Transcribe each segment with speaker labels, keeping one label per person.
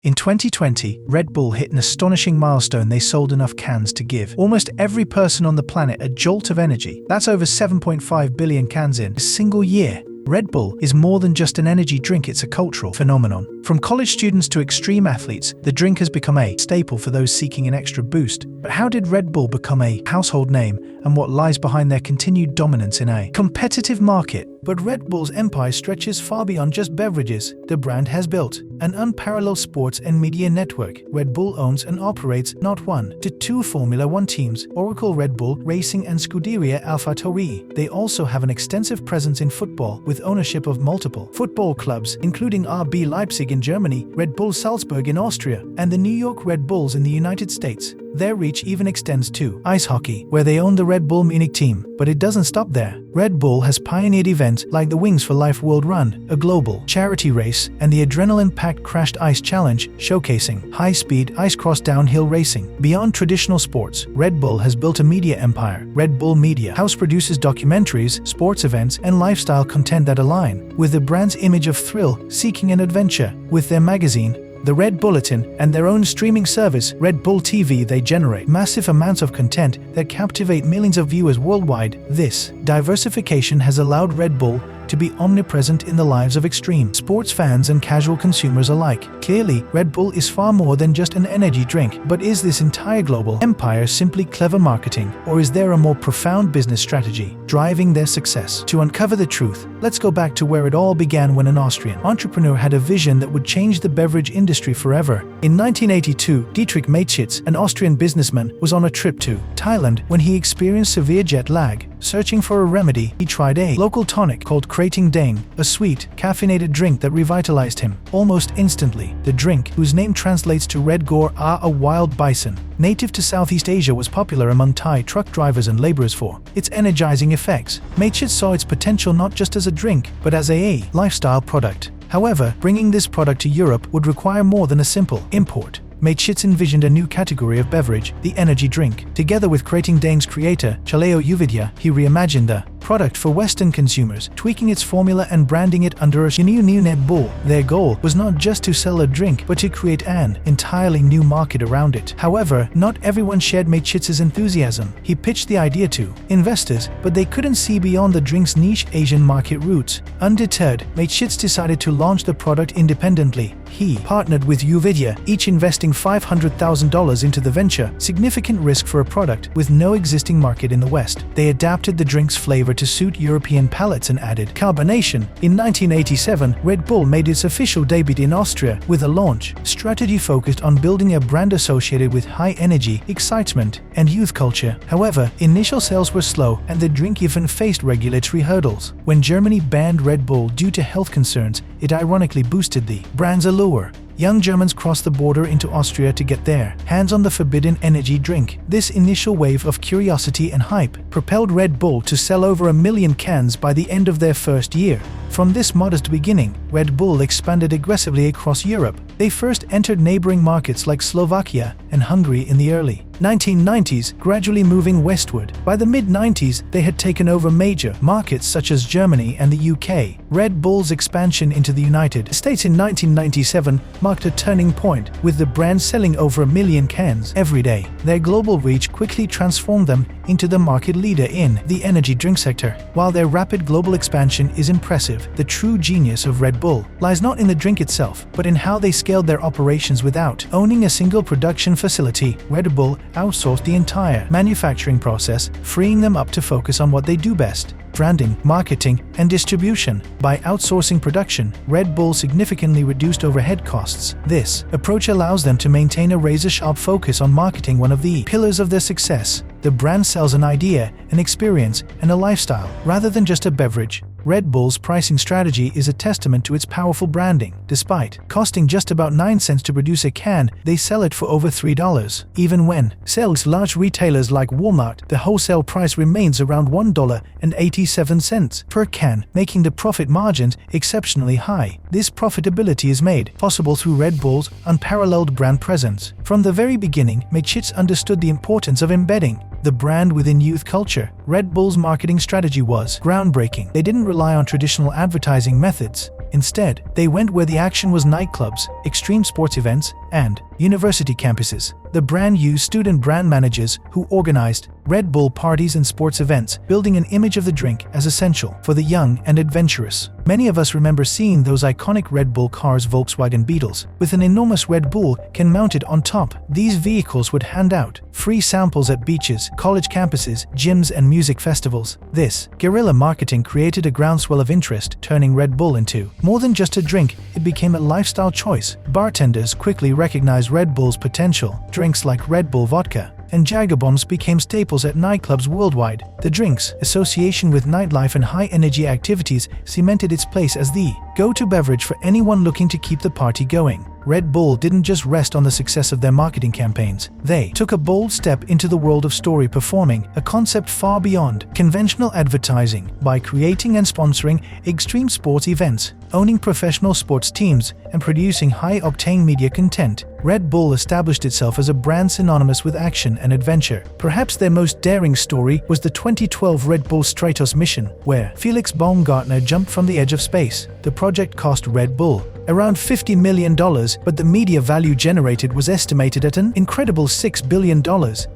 Speaker 1: In 2020, Red Bull hit an astonishing milestone. They sold enough cans to give almost every person on the planet a jolt of energy. That's over 7.5 billion cans in a single year. Red Bull is more than just an energy drink, it's a cultural phenomenon. From college students to extreme athletes, the drink has become a staple for those seeking an extra boost. But how did Red Bull become a household name, and what lies behind their continued dominance in a competitive market? But Red Bull's empire stretches far beyond just beverages. The brand has built an unparalleled sports and media network. Red Bull owns and operates not one, but two Formula One teams, Oracle Red Bull Racing and Scuderia AlphaTauri. They also have an extensive presence in football, with ownership of multiple football clubs, including RB Leipzig in Germany, Red Bull Salzburg in Austria, and the New York Red Bulls in the United States. Their reach even extends to ice hockey, where they own the Red Bull Munich team. But it doesn't stop there. Red Bull has pioneered events like the Wings for Life World Run, a global charity race, and the adrenaline-packed Crashed Ice Challenge, showcasing high-speed ice-cross downhill racing. Beyond traditional sports, Red Bull has built a media empire. Red Bull Media House produces documentaries, sports events, and lifestyle content that align with the brand's image of thrill, seeking, and adventure. With their magazine, the Red Bulletin, and their own streaming service, Red Bull TV, they generate massive amounts of content that captivate millions of viewers worldwide. This diversification has allowed Red Bull to be omnipresent in the lives of extreme sports fans and casual consumers alike. Clearly, Red Bull is far more than just an energy drink. But is this entire global empire simply clever marketing, or is there a more profound business strategy driving their success? To uncover the truth, let's go back to where it all began, when an Austrian entrepreneur had a vision that would change the beverage industry forever. In 1982, Dietrich Mateschitz, an Austrian businessman, was on a trip to Thailand when he experienced severe jet lag. Searching for a remedy, he tried a local tonic called Krating Dane, a sweet, caffeinated drink that revitalized him. Almost instantly, the drink, whose name translates to Red Gore, a wild bison, native to Southeast Asia, was popular among Thai truck drivers and laborers for its energizing effects. Mateschitz saw its potential not just as a drink, but as a lifestyle product. However, bringing this product to Europe would require more than a simple import. Mateschitz envisioned a new category of beverage, the energy drink. Together with Krating Dane's creator, Chaleo Uvidya, he reimagined the product for Western consumers, tweaking its formula and branding it under a new Red Bull. Their goal was not just to sell a drink, but to create an entirely new market around it. However, not everyone shared Mateschitz's enthusiasm. He pitched the idea to investors, but they couldn't see beyond the drink's niche Asian market roots. Undeterred, Mateschitz decided to launch the product independently. He partnered with Uvidya, each investing $500,000 into the venture, significant risk for a product with no existing market in the West. They adapted the drink's flavor to suit European palates and added carbonation. In 1987, Red Bull made its official debut in Austria with a launch strategy focused on building a brand associated with high energy, excitement, and youth culture. However, initial sales were slow, and the drink even faced regulatory hurdles. When Germany banned Red Bull due to health concerns, it ironically boosted the brand's allure. Young Germans crossed the border into Austria to get their hands on the forbidden energy drink. This initial wave of curiosity and hype propelled Red Bull to sell over 1 million cans by the end of their first year. From this modest beginning, Red Bull expanded aggressively across Europe. They first entered neighboring markets like Slovakia and Hungary in the early 1990s, gradually moving westward. By the mid-90s, they had taken over major markets such as Germany and the UK. Red Bull's expansion into the United States in 1997 marked a turning point, with the brand selling over 1 million cans every day. Their global reach quickly transformed them into the market leader in the energy drink sector. While their rapid global expansion is impressive, the true genius of Red Bull lies not in the drink itself, but in how they scaled their operations without owning a single production facility. Red Bull outsourced the entire manufacturing process, freeing them up to focus on what they do best: branding, marketing, and distribution. By outsourcing production, Red Bull significantly reduced overhead costs. This approach allows them to maintain a razor-sharp focus on marketing, one of the pillars of their success. The brand sells an idea, an experience, and a lifestyle, rather than just a beverage. Red Bull's pricing strategy is a testament to its powerful branding. Despite costing just about 9 cents to produce a can, they sell it for over $3. Even when sells large retailers like Walmart, the wholesale price remains around $1.87 per can, making the profit margins exceptionally high. This profitability is made possible through Red Bull's unparalleled brand presence. From the very beginning, Mateschitz understood the importance of embedding the brand within youth culture. Red Bull's marketing strategy was groundbreaking. They didn't rely on traditional advertising methods. Instead, they went where the action was: nightclubs, extreme sports events, and university campuses. The brand used student brand managers who organized Red Bull parties and sports events, building an image of the drink as essential for the young and adventurous. Many of us remember seeing those iconic Red Bull cars, Volkswagen Beetles, with an enormous Red Bull can mounted on top. These vehicles would hand out free samples at beaches, college campuses, gyms, and music festivals. This guerrilla marketing created a groundswell of interest, turning Red Bull into more than just a drink. It became a lifestyle choice. Bartenders quickly recognized Red Bull's potential. Drinks like Red Bull vodka and Jagger bombs became staples at nightclubs worldwide. The drink's association with nightlife and high-energy activities cemented its place as the go-to beverage for anyone looking to keep the party going. Red Bull didn't just rest on the success of their marketing campaigns. They took a bold step into the world of story performing, a concept far beyond conventional advertising, by creating and sponsoring extreme sports events, owning professional sports teams, and producing high-octane media content. Red Bull established itself as a brand synonymous with action and adventure. Perhaps their most daring story was the 2012 Red Bull Stratos mission, where Felix Baumgartner jumped from the edge of space. The project cost Red Bull around $50 million, but the media value generated was estimated at an incredible $6 billion.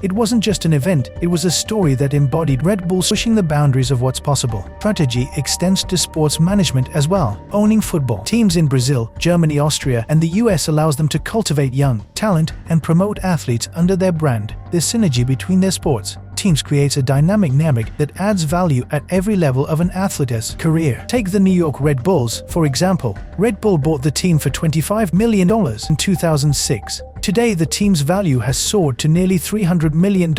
Speaker 1: It wasn't just an event, it was a story that embodied Red Bull pushing the boundaries of what's possible. Strategy extends to sports management as well. Owning football teams in Brazil, Germany, Austria, and the US allows them to cultivate young talent and promote athletes under their brand. This synergy between their sports teams creates a dynamic that adds value at every level of an athlete's career. Take the New York Red Bulls, for example. Red Bull bought the team for $25 million in 2006. Today, the team's value has soared to nearly $300 million,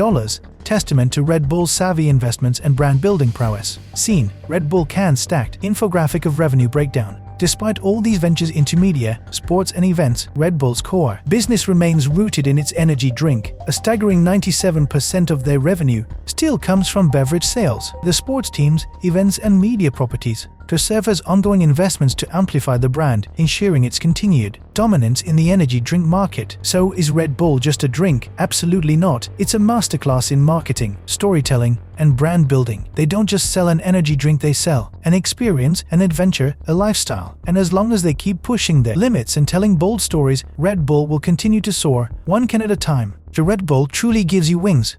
Speaker 1: testament to Red Bull's savvy investments and brand-building prowess. Seen, Red Bull can stacked infographic of revenue breakdown. Despite all these ventures into media, sports, and events, Red Bull's core business remains rooted in its energy drink. A staggering 97% of their revenue still comes from beverage sales. The sports teams, events, and media properties to serve as ongoing investments to amplify the brand, ensuring its continued dominance in the energy drink market. So is Red Bull just a drink? Absolutely not. It's a masterclass in marketing, storytelling, and brand building. They don't just sell an energy drink, they sell an experience, an adventure, a lifestyle. And as long as they keep pushing their limits and telling bold stories, Red Bull will continue to soar, one can at a time. The Red Bull truly gives you wings.